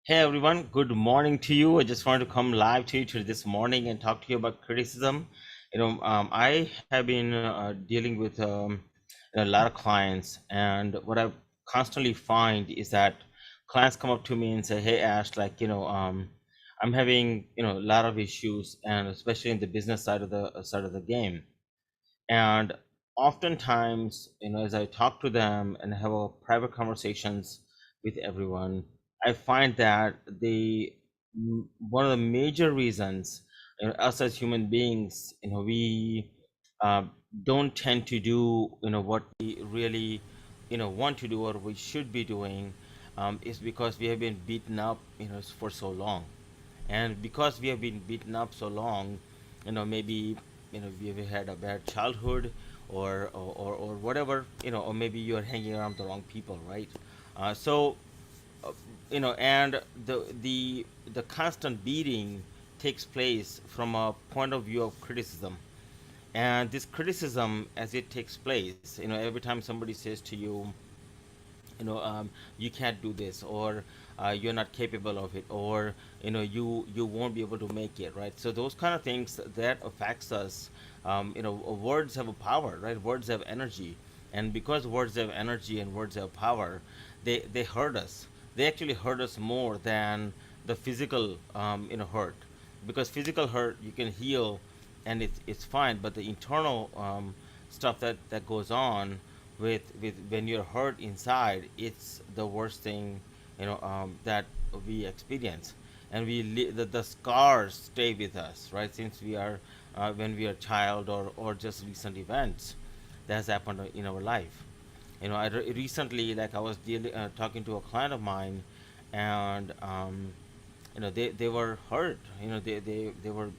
Hey everyone, good morning to you. I just wanted to come live to you this morning and talk to you about criticism. I have been dealing with a lot of clients, and what I constantly find is that clients come up to me and say, "Hey Ash, I'm having a lot of issues, and especially in the business side of the game." And oftentimes, as I talk to them and have a private conversations with everyone, I find that one of the major reasons, us as human beings, we uh, don't tend to do what we really want to do or we should be doing, is because we have been beaten up for so long. And because we have been beaten up so long, maybe we have had a bad childhood, or whatever, or maybe you're hanging around the wrong people, right? So and the constant beating takes place from a point of view of criticism. And this criticism, as it takes place, every time somebody says to you, you can't do this, or you're not capable of it, or you won't be able to make it, right? So those kind of things that affects us. Words have a power, right? Words have energy. And because words have energy and words have power, they hurt us. They actually hurt us more than the physical hurt. Because physical hurt you can heal, and it's fine, but the internal stuff that goes on with when you're hurt inside, it's the worst thing that we experience. And the scars stay with us, right, since we are when we are a child, or just recent events that has happened in our life. Recently, like, I was talking to a client of mine, and they were hurt. They were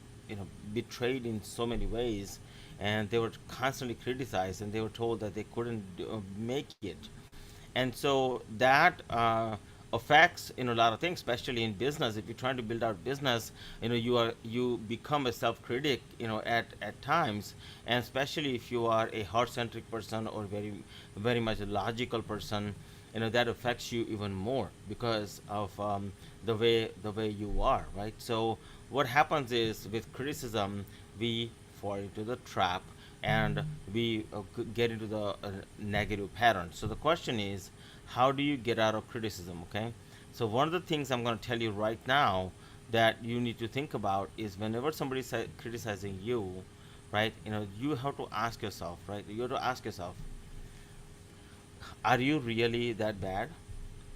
betrayed in so many ways, and they were constantly criticized, and they were told that they couldn't make it. And so that affects a lot of things, especially in business. If you're trying to build out business, you become a self-critic at times. And especially if you are a heart-centric person, or very much a logical person, that affects you even more because of the way you are, right? So what happens is, with criticism, we fall into the trap, and we get into the negative pattern. So the question is, how do you get out of criticism? Okay, so one of the things I'm going to tell you right now that you need to think about is, whenever somebody is criticizing you, right, you have to ask yourself, right, you have to ask yourself, are you really that bad?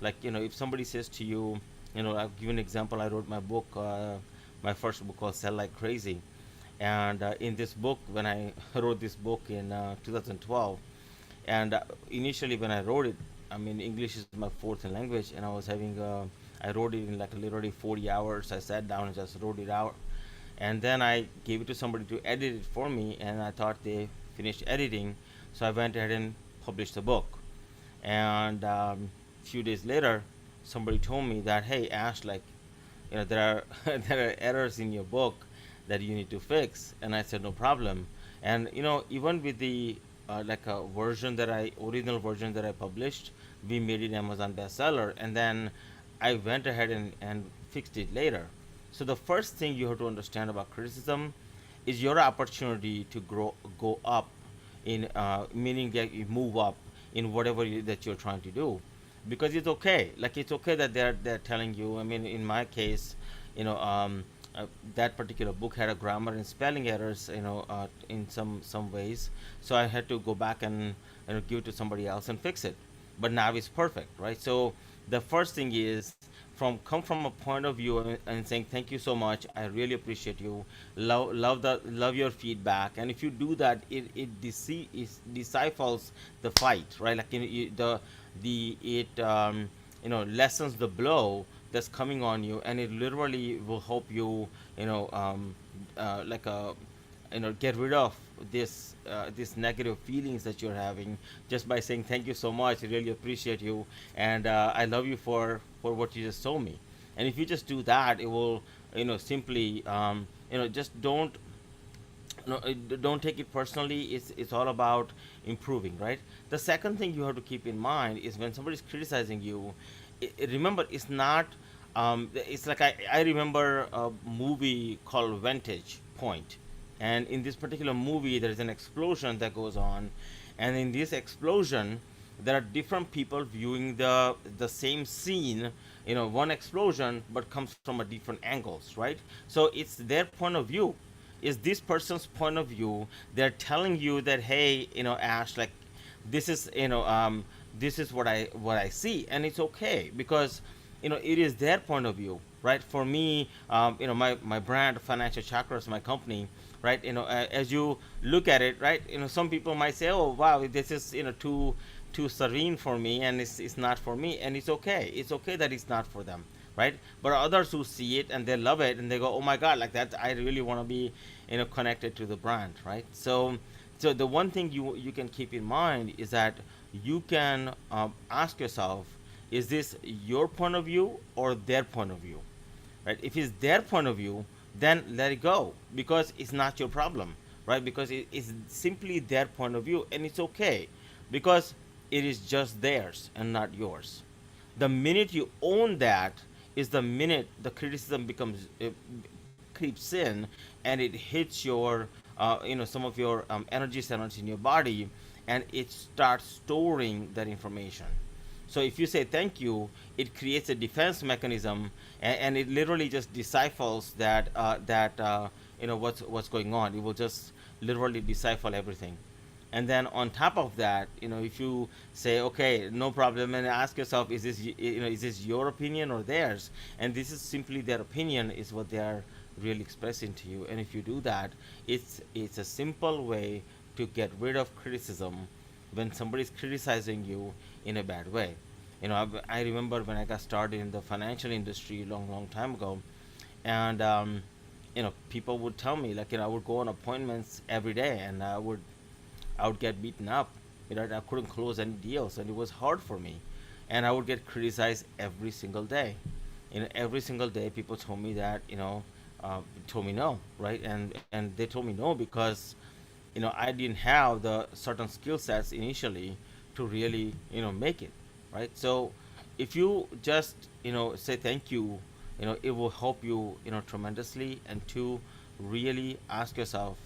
Like, if somebody says to you, I'll give you an example. I wrote my first book called Sell Like Crazy. And in this book, when I wrote this book in 2012, and initially when I wrote it, I mean, English is my fourth language, and I wrote it in like literally 40 hours. I sat down and just wrote it out, and then I gave it to somebody to edit it for me, and I thought they finished editing, so I went ahead and published the book. And a few days later, somebody told me that, hey Ash, like, there are there are errors in your book that you need to fix. And I said, no problem. And even with the like a original version that I published, we made it Amazon bestseller, and then I went ahead and fixed it later. So the first thing you have to understand about criticism is your opportunity to go up, in meaning that you move up in whatever that you're trying to do. Because it's okay, like, it's okay that they're telling you. I mean, in my case, you know um, that particular book had a grammar and spelling errors, in some ways. So I had to go back and give it to somebody else and fix it. But now it's perfect, right? So the first thing is, come from a point of view, and saying, thank you so much, I really appreciate you, love your feedback. And if you do that, it disciples the fight, right? Like, the it lessens the blow that's coming on you, and it literally will help you, like a get rid of this negative feelings that you're having, just by saying, thank you so much, I really appreciate you, and I love you for what you just told me. And if you just do that, it will, simply, just don't take it personally. It's all about improving, right? The second thing you have to keep in mind is, when somebody's criticizing you, remember, it's not It's like I remember a movie called Vantage Point, and in this particular movie, there is an explosion that goes on, and in this explosion, there are different people viewing the same scene. One explosion, but comes from a different angles, right? So it's their point of view. Is this person's point of view? They're telling you that, hey, Ash, like this is this is what I see, and it's okay because it is their point of view, right? For me, my brand Financial Chakras, my company, right? As you look at it, right? Some people might say, oh wow, this is too serene for me, and it's not for me, and it's okay that it's not for them, right? But others who see it and they love it and they go, oh my god, like that, I really want to be connected to the brand, right? So the one thing you can keep in mind is that you can ask yourself, is this your point of view or their point of view, right? If it's their point of view, then let it go because it's not your problem, right? Because it is simply their point of view, and it's okay because it is just theirs and not yours. The minute you own that is the minute the criticism becomes creeps in, and it hits your some of your energy centers in your body, and it starts storing that information. So if you say thank you, it creates a defense mechanism, and it literally just deciphers that what's going on. It will just literally decipher everything. And then on top of that, if you say okay, no problem, and ask yourself, is this your opinion or theirs? And this is simply their opinion, is what they are really expressing to you. And if you do that, it's a simple way to get rid of criticism when somebody's criticizing you in a bad way. I remember when I got started in the financial industry long, long time ago, and people would tell me, like, I would go on appointments every day, and I would get beaten up. I couldn't close any deals, and it was hard for me. And I would get criticized every single day. Every single day, people told me that, told me no, right? And they told me no because, I didn't have the certain skill sets initially to really, make it, right? So, if you just, say thank you, it will help you, tremendously. And two, really ask yourself,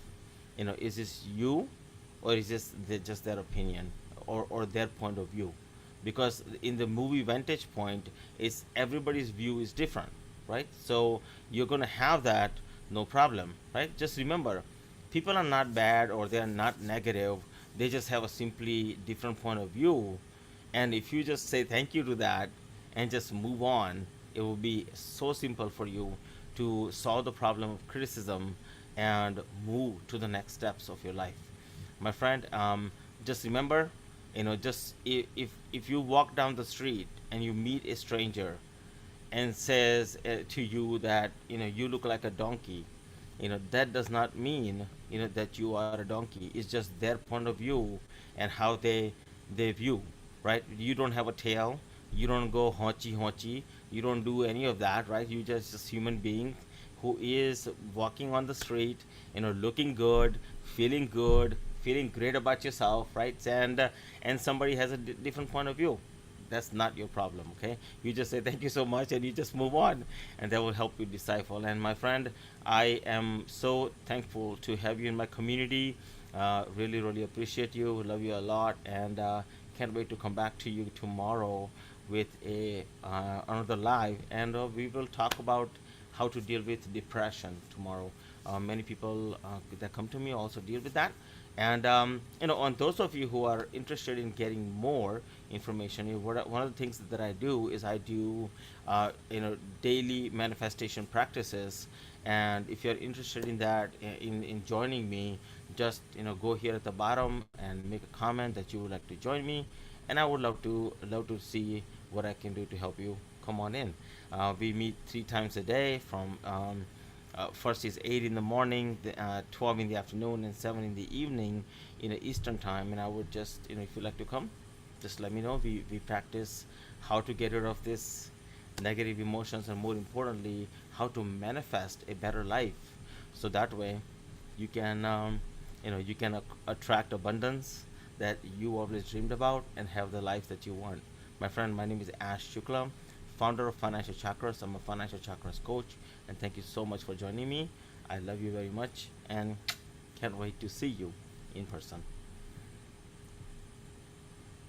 is this you, or is this just their opinion, or their point of view? Because in the movie Vantage Point, it's everybody's view is different, right? So you're gonna have that, no problem, right? Just remember, people are not bad or they are not negative. They just have a simply different point of view, and if you just say thank you to that and just move on, it will be so simple for you to solve the problem of criticism and move to the next steps of your life, my friend. Just remember, just if you walk down the street and you meet a stranger and says to you that you look like a donkey, that does not mean that you are a donkey. It's just their point of view and how they view, right? You don't have a tail, you don't go haunchy haunchy, you don't do any of that, right? You just human being who is walking on the street, looking good, feeling good, feeling great about yourself, right? And somebody has a different point of view. That's not your problem, okay? You just say thank you so much and you just move on, and that will help you decipher. And my friend, I am so thankful to have you in my community. Really, really appreciate you, love you a lot, and can't wait to come back to you tomorrow with a another live, and we will talk about how to deal with depression tomorrow. Many people that come to me also deal with that. And on those of you who are interested in getting more information, one of the things that I do is I do daily manifestation practices. And if you're interested in that, in joining me, just go here at the bottom and make a comment that you would like to join me, and I would love to see what I can do to help you. Come on in. We meet 3 times a day from first is 8 in the morning, 12 in the afternoon, and 7 in the evening in Eastern time. And I would just, if you'd like to come, just let me know. We practice how to get rid of this negative emotions, and more importantly, how to manifest a better life. So that way, you can, attract abundance that you always dreamed about and have the life that you want. My friend, my name is Ash Shukla, founder of Financial Chakras. I'm a financial chakras coach, and thank you so much for joining me. I love you very much, and can't wait to see you in person.